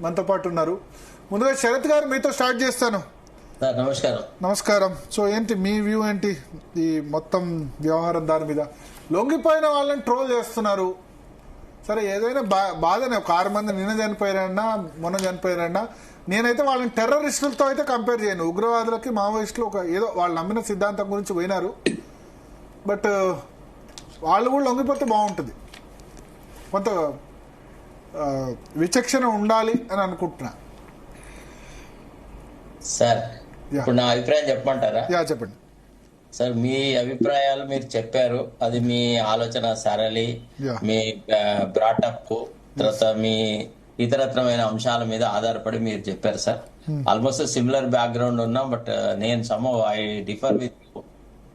మనతో పాటు ఉన్నారు. ముందుగా శరత్ గారు మీతో స్టార్ట్ చేస్తాను. నమస్కారం. నమస్కారం. సో ఏంటి మీ వ్యూ ఏంటి ఈ మొత్తం వ్యవహారం దాని మీద? లొంగిపోయిన వాళ్ళని ట్రోల్ చేస్తున్నారు. సరే ఏదైనా బాధనే, ఒక 6 మంది నిన్న చనిపోయారన్నా మొన్న చనిపోయారన్నా నేనైతే వాళ్ళని టెర్రరిస్టులతో అయితే కంపేర్ చేయను. ఉగ్రవాదులకి మావోయిస్టులు ఒక ఏదో వాళ్ళు నమ్మిన సిద్ధాంతం గురించి పోయినారు. బట్ వాళ్ళు కూడా లొంగిపోతే బాగుంటుంది. కొంత విచక్షణ ఉండాలి అని అనుకుంటున్నా. సార్ ఇప్పుడు నా అభిప్రాయం చెప్పమంటారా? చెప్పండి సార్. మీ అభిప్రాయాలు మీరు చెప్పారు, అది మీ ఆలోచన సరళి, మీ బ్రాటప్, తర్వాత మీ ఇతరత్రమైన అంశాల మీద ఆధారపడి మీరు చెప్పారు సార్. ఆల్మోస్ట్ సిమిలర్ బ్యాక్గ్రౌండ్ ఉన్నాం, బట్ నేను somehow I differ with you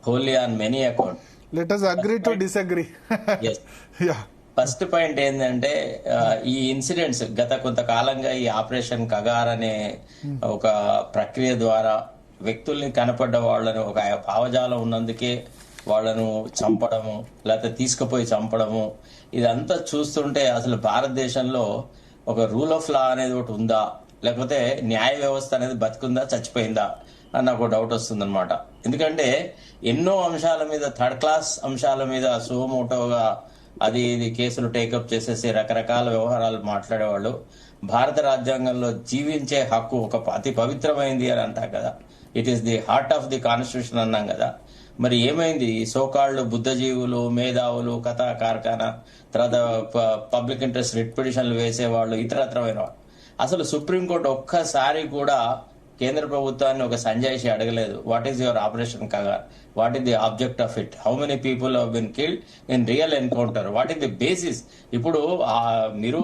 wholly on many account. Let us agree to disagree. First point ఏంటంటే, ఈ ఇన్సిడెంట్స్ గత కొంతకాలంగా ఈ ఆపరేషన్ కగార్ అనే ఒక ప్రక్రియ ద్వారా వ్యక్తుల్ని కనపడ్డ వాళ్ళని ఒక భావజాలం ఉన్నందుకే వాళ్ళను చంపడము, లేకపోతే తీసుకుపోయి చంపడము, ఇదంతా చూస్తుంటే అసలు భారతదేశంలో ఒక రూల్ ఆఫ్ లా అనేది ఒకటి ఉందా, లేకపోతే న్యాయ వ్యవస్థ అనేది బతుకుందా చచ్చిపోయిందా అని నాకు డౌట్ వస్తుంది అనమాట. ఎందుకంటే ఎన్నో అంశాల మీద, థర్డ్ క్లాస్ అంశాల మీద సుమోటోగా అది ఇది కేసులు టేకప్ చేసేసి రకరకాల వ్యవహారాలు మాట్లాడేవాళ్ళు. భారత రాజ్యాంగంలో జీవించే హక్కు ఒక అతి పవిత్రమైంది అని అంటారు కదా, it is the heart of the constitution అన్నాం కదా. మరి ఏమైంది? సోకాళ్ళు బుద్ధజీవులు, మేధావులు, కథా కార్ఖానా, తర్వాత పబ్లిక్ ఇంట్రెస్ట్ రిట్ పిటిషన్లు వేసేవాళ్ళు, ఇతరత్రమైన వాళ్ళు. అసలు సుప్రీంకోర్టు ఒక్కసారి కూడా కేంద్ర ప్రభుత్వాన్ని ఒక సంజాయిషి అడగలేదు. What is your operation Kagar, what is the object of it, how many people have been killed in real encounter, what is the basis. ఇప్పుడు మీరు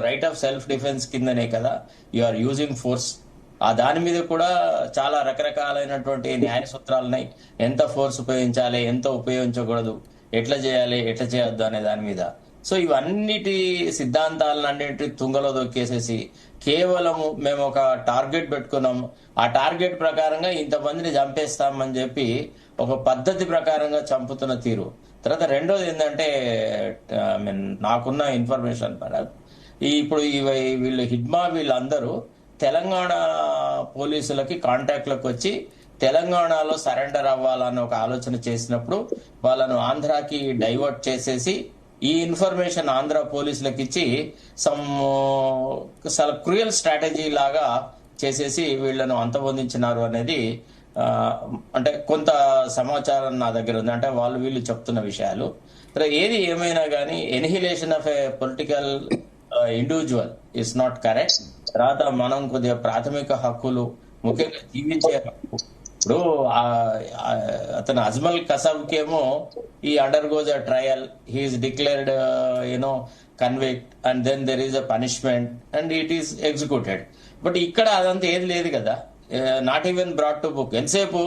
రైట్ ఆఫ్ సెల్ఫ్ డిఫెన్స్ కిందనే కదా యు ఆర్ యూజింగ్ ఫోర్స్. ఆ దాని మీద కూడా చాలా రకరకాలైనటువంటి న్యాయ సూత్రాలున్నాయి. ఎంత ఫోర్స్ ఉపయోగించాలి, ఎంత ఉపయోగించకూడదు, ఎట్లా చేయాలి, ఎట్లా చేయొద్దు అనే దాని మీద. సో ఇవన్నిటి సిద్ధాంతాలన్నిటి తుంగలో దొక్కేసేసి కేవలము మేము ఒక టార్గెట్ పెట్టుకున్నాము, ఆ టార్గెట్ ప్రకారంగా ఇంతమందిని చంపేస్తామని చెప్పి ఒక పద్ధతి ప్రకారంగా చంపుతున్న తీరు. తర్వాత రెండోది ఏంటంటే, నాకున్న ఇన్ఫర్మేషన్ ఇప్పుడు వీళ్ళు హిడ్మా వీళ్ళందరూ తెలంగాణ పోలీసులకి కాంటాక్ట్లోకి వచ్చి తెలంగాణలో సరెండర్ అవ్వాలని ఒక ఆలోచన చేసినప్పుడు వాళ్ళను ఆంధ్రాకి డైవర్ట్ చేసేసి ఈ ఇన్ఫర్మేషన్ ఆంధ్ర పోలీసులకు ఇచ్చి చాలా క్రూయల్ స్ట్రాటజీ లాగా చేసేసి వీళ్లను అంతమొందించినారు అనేది అంటే కొంత సమాచారం నా దగ్గర ఉంది. అంటే వీళ్ళు చెప్తున్న విషయాలు. ఏది ఏమైనా కానీ annihilation of A political individual is not correct. తర్వాత మనం కొద్దిగా ప్రాథమిక హక్కులు, ముఖ్యంగా జీవించే హక్కు. ఇప్పుడు అతను అజ్మల్ కసబ్కేమో ఈ undergoes a trial, he is declared convict, and then there is a punishment and it is executed. But ఇక్కడ అదంతా ఏది లేదు కదా, not even brought to book. ఎంతసేపు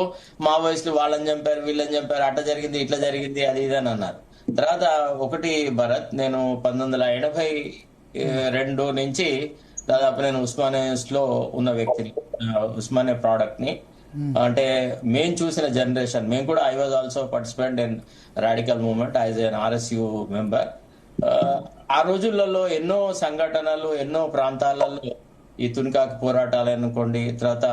మావోయిస్టులు వాళ్ళని చంపారు, వీళ్ళని చంపారు, అట్లా జరిగింది, ఇట్లా జరిగింది, అది ఇది అని అన్నారు. తర్వాత ఒకటి భరత్, నేను 1982 నుంచి దాదాపు నేను ఉస్మానియాస్ లో ఉన్న వ్యక్తిని, ఉస్మానియా ప్రోడక్ట్ ని. అంటే మేము చూసిన జనరేషన్, మేము కూడా I was also participant in radical movement as N RSU member. ఆ రోజులలో ఎన్నో సంఘటనలు, ఎన్నో ప్రాంతాలలో ఈ తునికాకు పోరాటాలు అనుకోండి, తర్వాత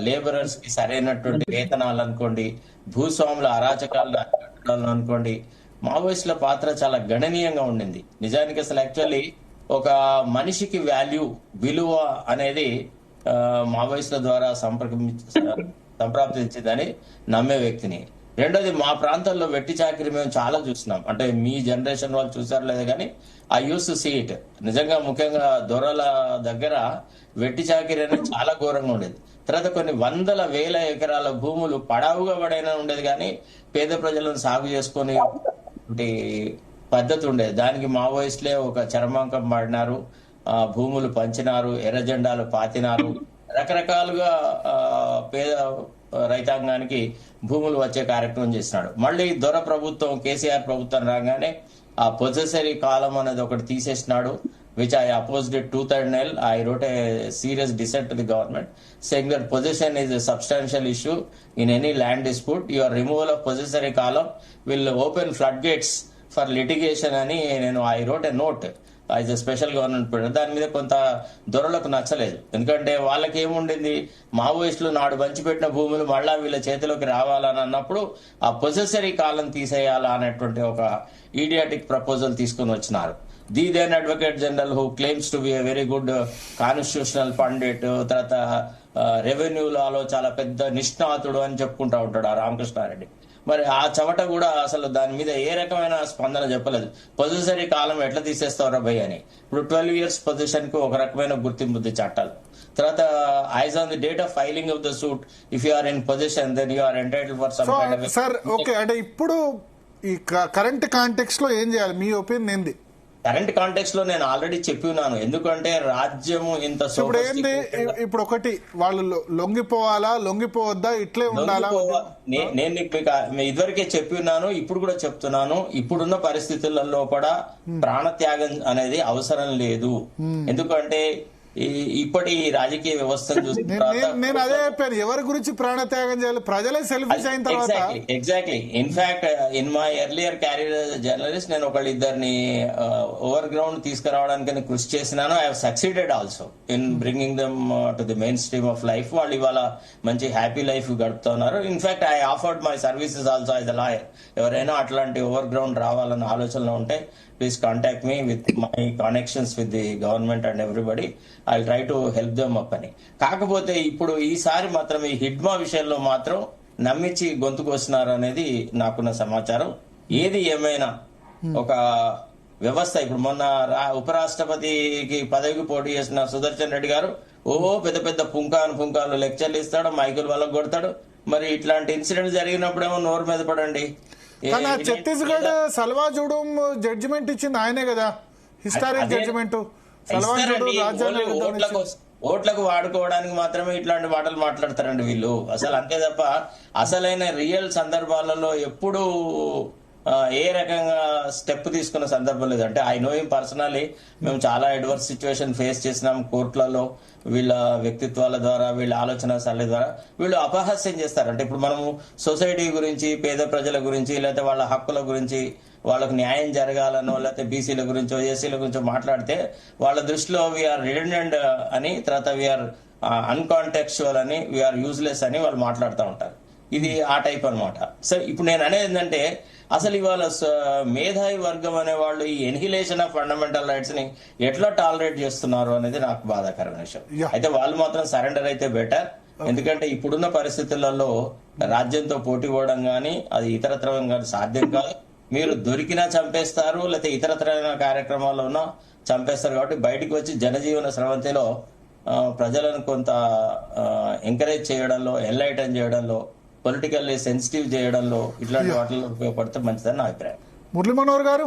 లేబరర్స్ కి సరైనటువంటి వేతనాలు అనుకోండి, భూస్వాముల అరాచకాలను అనుకోండి, మావోయిస్టుల పాత్ర చాలా గణనీయంగా ఉండింది. నిజానికి అసలు యాక్చువల్లీ ఒక మనిషికి విలువ అనేది మావోయిస్టుల ద్వారా సంప్రాప్తించిందని నమ్మే వ్యక్తిని. రెండోది, మా ప్రాంతాల్లో వెట్టి చాకిరి మేము చాలా చూసినాం. అంటే మీ జనరేషన్ వాళ్ళు చూసారు లేదా కానీ I used to see it. నిజంగా ముఖ్యంగా దొరల దగ్గర వెట్టి చాకిరి అనేది చాలా ఘోరంగా ఉండేది. తర్వాత కొన్ని వందల వేల ఎకరాల భూములు పడావుగా పడైనా ఉండేది, కానీ పేద ప్రజలను సాగు చేసుకుని పద్ధతి ఉండేది. దానికి మావోయిస్టులే ఒక చరమాంకం పడినారు, భూములు పంచినారు, ఎర్ర జెండాలు పాతినారు, రకరకాలుగా పేద రైతాంగానికి భూములు వచ్చే కార్యక్రమం చేసినాడు. మళ్ళీ దొర ప్రభుత్వం, కేసీఆర్ ప్రభుత్వం రాగానే ఆ పొజెసరీ కాలం అనేది ఒకటి తీసేసినాడు, which I opposed it tooth and nail. I wrote a serious dissent to the government saying that possession is a substantial issue in any land dispute. Your removal of possessory column will open floodgates for litigation అని I wrote a note. As a special government period. దాని మీద కొంత దొరలకు నచ్చలేదు. ఎందుకంటే వాళ్ళకి ఏముండింది, మావోయిస్టులు నాడు పంచిపెట్టిన భూములు మళ్ళా వీళ్ళ చేతిలోకి రావాలని అన్నప్పుడు ఆ పొసెసరీ కాలం తీసేయాలా అనేటువంటి ఒక ఈడియాటిక్ ప్రపోజల్ తీసుకుని వచ్చినారు. The then advocate general who claims to be a very good constitutional pundit, తర్వాత రెవెన్యూ లాలో చాలా పెద్ద నిష్ణాతుడు అని చెప్పుకుంటా ఉంటాడు ఆ రామకృష్ణారెడ్డి. మరి ఆ చెమట కూడా అసలు దాని మీద ఏ రకమైన స్పందన చెప్పలేదు. పొజిషనరీ కాలం ఎట్లా తీసేస్తావు భయ్ అని. ఇప్పుడు 12 years పొజిషన్ కు ఒక రకమైన గుర్తింపు ఉంది చట్టాలు. తర్వాత as on the date of filing of the suit if you are in position then you are entitled for some kind of. Sir okay, అంటే ఇప్పుడు ఈ కరెంట్ కాంటెక్స్ట్ లో ఏం చేయాలి, మీ ఒపీనియన్ ఏంది? కరెంట్ కాంటెక్స్ట్ లో నేను ఆల్రెడీ చెప్పి ఉన్నాను. ఎందుకంటే రాజ్యము ఇంత ఇప్పుడు ఏంది, ఇప్పుడు ఒకటి వాళ్ళు లొంగిపోవాలా లొంగిపోవద్దా, ఇట్లే ఉండాలా? నేను మీకు ఇదివరకే చెప్పి ఉన్నాను, ఇప్పుడు కూడా చెప్తున్నాను. ఇప్పుడున్న పరిస్థితులలో కూడా ప్రాణత్యాగం అనేది అవసరం లేదు. ఎందుకంటే ఇప్పటి రాజకీయ వ్యవస్థను చూసి నేను అదే చెప్పాను, ఎవరి గురించి ప్రాణత్యాగం చేయాలి, ప్రజలే సెల్ఫిష్ అయిన తర్వాత. Exactly. In fact in my earlier carrier journalist నేను ఒకళ్ళిద్దరిని ఓవర్ గ్రౌండ్ తీసుకురావడానికి కృషి చేసినాను. I have succeeded also in bringing them to the main stream of life. వాళ్ళు ఇవాళ మంచి హ్యాపీ లైఫ్ గడుపుతున్నారు. In fact I offered my services also as a lawyer. ఎవరైనా అట్లాంటి ఓవర్ గ్రౌండ్ రావాలన్న ఆలోచనలో ఉంటే please contact me with my connections with the government and everybody. I try to help them up అని. కాకపోతే ఇప్పుడు ఈసారి మాత్రం ఈ హిడ్మా విషయంలో మాత్రం నమ్మించి గొంతుకొస్తున్నారు అనేది నాకున్న సమాచారం. ఏది ఏమైనా ఒక వ్యవస్థ, ఇప్పుడు మొన్న ఉపరాష్ట్రపతికి పదవికి పోటీ చేసిన సుదర్శన్ రెడ్డి గారు పెద్ద పెద్ద పుంకాలు లెక్చర్లు ఇస్తాడు, మైకులు వాళ్ళకు కొడతాడు. మరి ఇట్లాంటి ఇన్సిడెంట్ జరిగినప్పుడేమో నోరు మీద పడండి. కానీ ఛత్తీస్గఢ్ సల్వా జుడూం జడ్జిమెంట్ ఇచ్చింది ఆయనే కదా, హిస్టారిక్ జడ్జిమెంట్. ఓట్లకు వాడుకోవడానికి మాత్రమే ఇట్లాంటి మాటలు మాట్లాడతారండి వీళ్ళు. అసలు అంతే తప్ప అసలైన రియల్ సందర్భాలలో ఎప్పుడు ఏ రకంగా స్టెప్ తీసుకున్న సందర్భం లేదు. అంటే ఐ నో హిమ్ పర్సనలీ. మేము చాలా అడ్వర్స్ సిచ్యువేషన్ ఫేస్ చేసినాం కోర్టులలో. వీళ్ళ వ్యక్తిత్వాల ద్వారా, వీళ్ళ ఆలోచన సరళి ద్వారా వీళ్ళు అపహాస్యం చేస్తారు. అంటే ఇప్పుడు మనము సొసైటీ గురించి, పేద ప్రజల గురించి, లేకపోతే వాళ్ళ హక్కుల గురించి, వాళ్ళకు న్యాయం జరగాలనో, లేకపోతే బీసీల గురించో, ఎస్సీల గురించో మాట్లాడితే వాళ్ళ దృష్టిలో వీఆర్ రిడెండెంట్ అని, తర్వాత వీఆర్ అన్కాంటెక్చువల్ అని, వీఆర్ యూజ్లెస్ అని వాళ్ళు మాట్లాడుతూ ఉంటారు. ఇది ఆ టైప్ అనమాట. సో ఇప్పుడు నేను అనేది ఏంటంటే అసలు ఇవాళ మేధావి వర్గం అనే వాళ్ళు ఈ ఎన్హిలేషన్ ఆఫ్ ఫండమెంటల్ రైట్స్ ని ఎట్లా టాలరేట్ చేస్తున్నారు అనేది నాకు బాధాకరమైన విషయం. అయితే వాళ్ళు మాత్రం సరెండర్ అయితే బెటర్. ఎందుకంటే ఇప్పుడున్న పరిస్థితులలో రాజ్యంతో పోటీ పోవడం కానీ అది ఇతరత్రం కానీ సాధ్యం కాదు. మీరు దొరికినా చంపేస్తారు, లేకపోతే ఇతరత్రైన కార్యక్రమాల్లో ఉన్నా చంపేస్తారు. కాబట్టి బయటకు వచ్చి జనజీవన స్రవంతిలో ప్రజలను కొంత ఎంకరేజ్ చేయడంలో, ఎన్లైటన్ చేయడంలో, పొలిటికల్లీ సెన్సిటివ్ చేయడంలో, ఇట్లాంటి వాటిల్లో ఉపయోగపడితే మంచిదని నా అభిప్రాయం. మురళీ మనోహర్ గారు.